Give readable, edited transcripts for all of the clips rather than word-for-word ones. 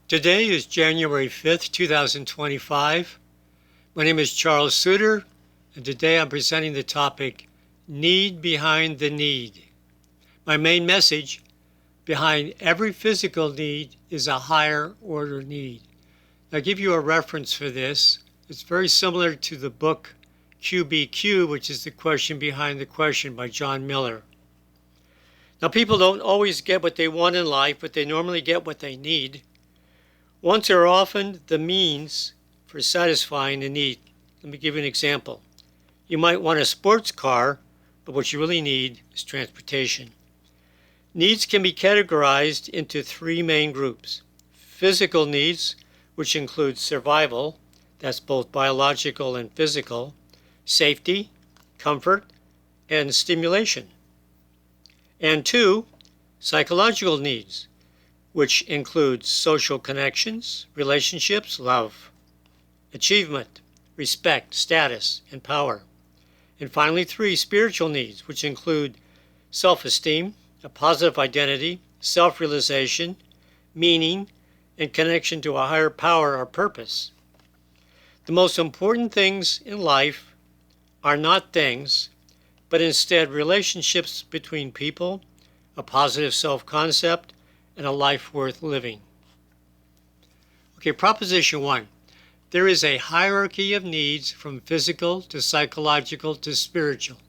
Today is January 5th, 2025. My name is Charles Suter, and today I'm presenting the topic, Need Behind the Need. My main message, behind every physical need is a higher order need. I'll give you a reference for this. It's very similar to the book QBQ, which is the question behind the question by John Miller. Now, people don't always get what they want in life, but they normally get what they need. Wants are often the means for satisfying the need. Let me give you an example. You might want a sports car, but what you really need is transportation. Needs can be categorized into three main groups. Physical needs, which include survival, that's both biological and physical, safety, comfort, and stimulation. And two, psychological needs, which includes social connections, relationships, love, achievement, respect, status, and power. And finally, three, spiritual needs, which include self-esteem, a positive identity, self-realization, meaning, and connection to a higher power or purpose. The most important things in life are not things, but instead relationships between people, a positive self-concept, and a life worth living. Okay, Proposition 1. There is a hierarchy of needs from physical to psychological to spiritual.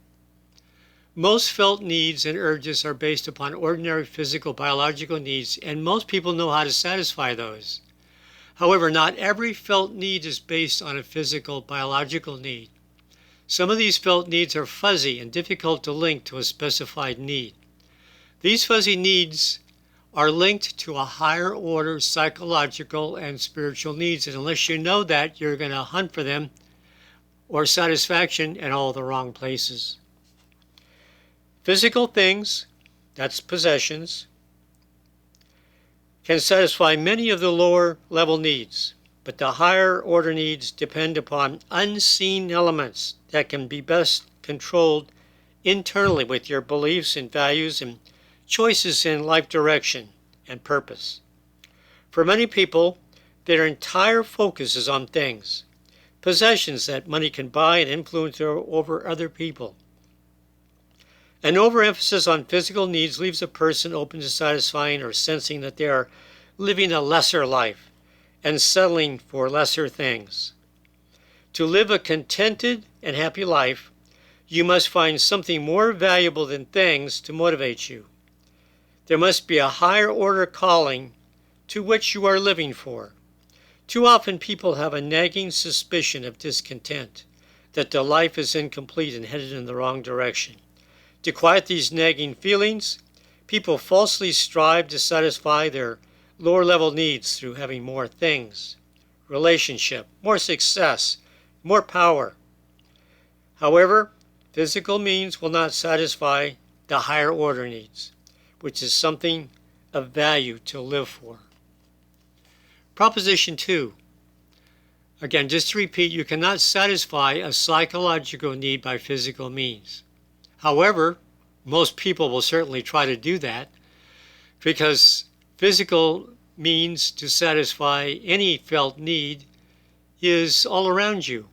Most felt needs and urges are based upon ordinary physical biological needs, and most people know how to satisfy those. However, not every felt need is based on a physical biological need. Some of these felt needs are fuzzy and difficult to link to a specified need. These fuzzy needs are linked to a higher order psychological and spiritual needs, and unless you know that, you're going to hunt for them or satisfaction in all the wrong places. Physical things, that's possessions, can satisfy many of the lower level needs, but the higher order needs depend upon unseen elements that can be best controlled internally with your beliefs and values and choices in life direction and purpose. For many people, their entire focus is on things, possessions that money can buy and influence over other people. An overemphasis on physical needs leaves a person open to satisfying or sensing that they are living a lesser life and settling for lesser things. To live a contented and happy life, you must find something more valuable than things to motivate you. There must be a higher order calling to which you are living for. Too often people have a nagging suspicion of discontent, that their life is incomplete and headed in the wrong direction. To quiet these nagging feelings, people falsely strive to satisfy their lower level needs through having more things, relationship, more success, more power. However, physical means will not satisfy the higher order needs, which is something of value to live for. Proposition 2. Again, just to repeat, you cannot satisfy a psychological need by physical means. However, most people will certainly try to do that because physical means to satisfy any felt need is all around you.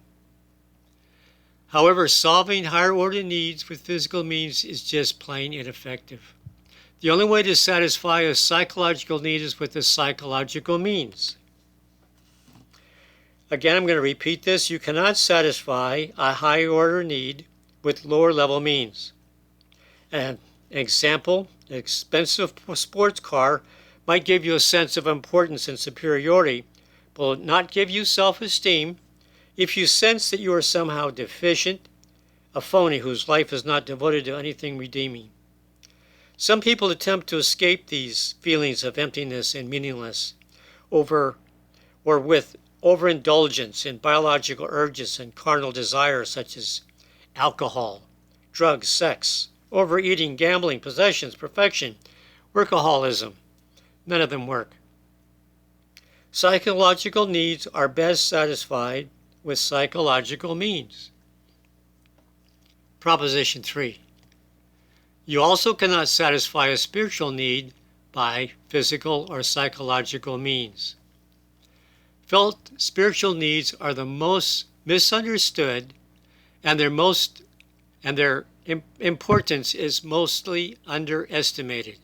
However, solving higher order needs with physical means is just plain ineffective. The only way to satisfy a psychological need is with the psychological means. Again, I'm going to repeat this. You cannot satisfy a higher order need with lower level means. An example, an expensive sports car might give you a sense of importance and superiority, but will not give you self-esteem if you sense that you are somehow deficient, a phony whose life is not devoted to anything redeeming. Some people attempt to escape these feelings of emptiness and meaningless with overindulgence in biological urges and carnal desires such as alcohol, drugs, sex, overeating, gambling, possessions, perfection, workaholism. None of them work. Psychological needs are best satisfied with psychological means. Proposition 3. You also cannot satisfy a spiritual need by physical or psychological means. felt spiritual needs are the most misunderstood, and their importance is mostly underestimated.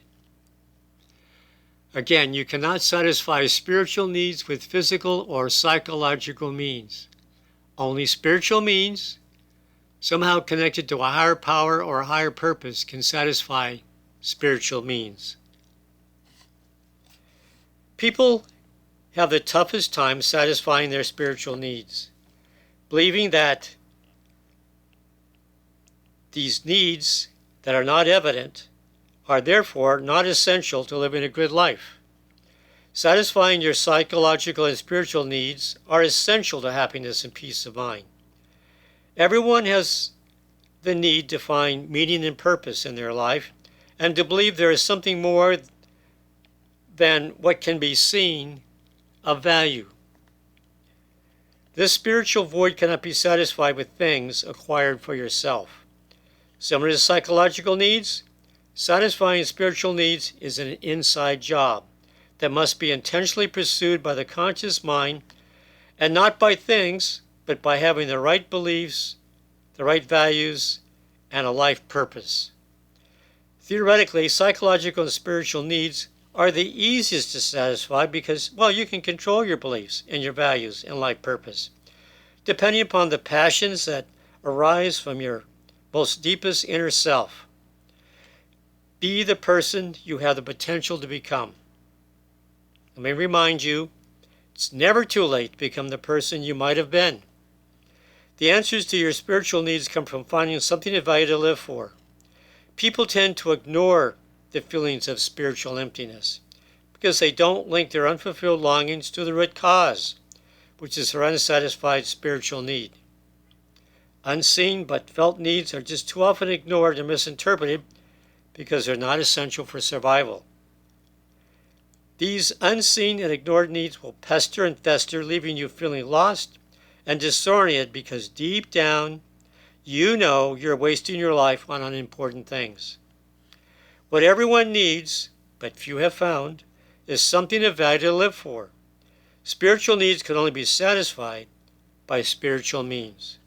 Again, you cannot satisfy spiritual needs with physical or psychological means. Only spiritual means, somehow connected to a higher power or a higher purpose, can satisfy spiritual means. People have the toughest time satisfying their spiritual needs, believing that these needs that are not evident are therefore not essential to living a good life. Satisfying your psychological and spiritual needs are essential to happiness and peace of mind. Everyone has the need to find meaning and purpose in their life and to believe there is something more than what can be seen of value. This spiritual void cannot be satisfied with things acquired for yourself. Similar to psychological needs, satisfying spiritual needs is an inside job that must be intentionally pursued by the conscious mind, and not by things, but by having the right beliefs, the right values, and a life purpose. Theoretically, psychological and spiritual needs are the easiest to satisfy because, well, you can control your beliefs and your values and life purpose, depending upon the passions that arise from your most deepest inner self. Be the person you have the potential to become. Let me remind you, it's never too late to become the person you might have been. The answers to your spiritual needs come from finding something of value to live for. People tend to ignore the feelings of spiritual emptiness because they don't link their unfulfilled longings to the root cause, which is their unsatisfied spiritual need. Unseen but felt needs are just too often ignored and misinterpreted because they're not essential for survival. These unseen and ignored needs will pester and fester, leaving you feeling lost and disoriented because deep down you know you're wasting your life on unimportant things. What everyone needs, but few have found, is something of value to live for. Spiritual needs can only be satisfied by spiritual means.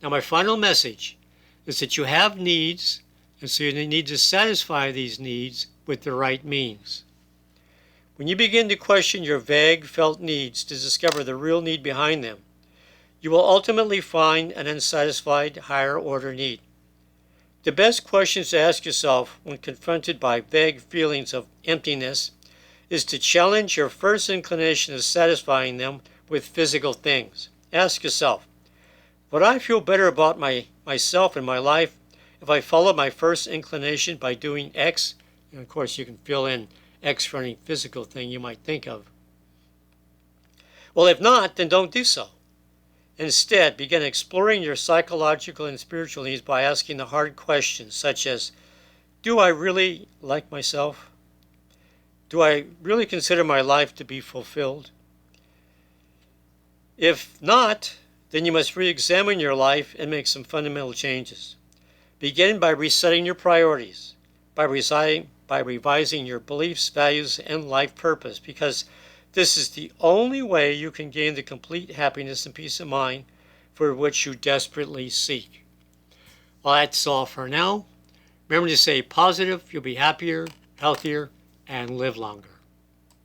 Now, my final message is that you have needs, and so you need to satisfy these needs with the right means. When you begin to question your vague felt needs to discover the real need behind them, you will ultimately find an unsatisfied higher order need. The best questions to ask yourself when confronted by vague feelings of emptiness is to challenge your first inclination of satisfying them with physical things. Ask yourself, would I feel better about myself and my life if I followed my first inclination by doing X? And of course, you can fill in X for any physical thing you might think of. Well, if not, then don't do so. Instead, begin exploring your psychological and spiritual needs by asking the hard questions such as, do I really like myself? Do I really consider my life to be fulfilled? If not, then you must re-examine your life and make some fundamental changes. Begin by resetting your priorities, by revising your beliefs, values, and life purpose, because this is the only way you can gain the complete happiness and peace of mind for which you desperately seek. Well, that's all for now. Remember to stay positive, you'll be happier, healthier, and live longer.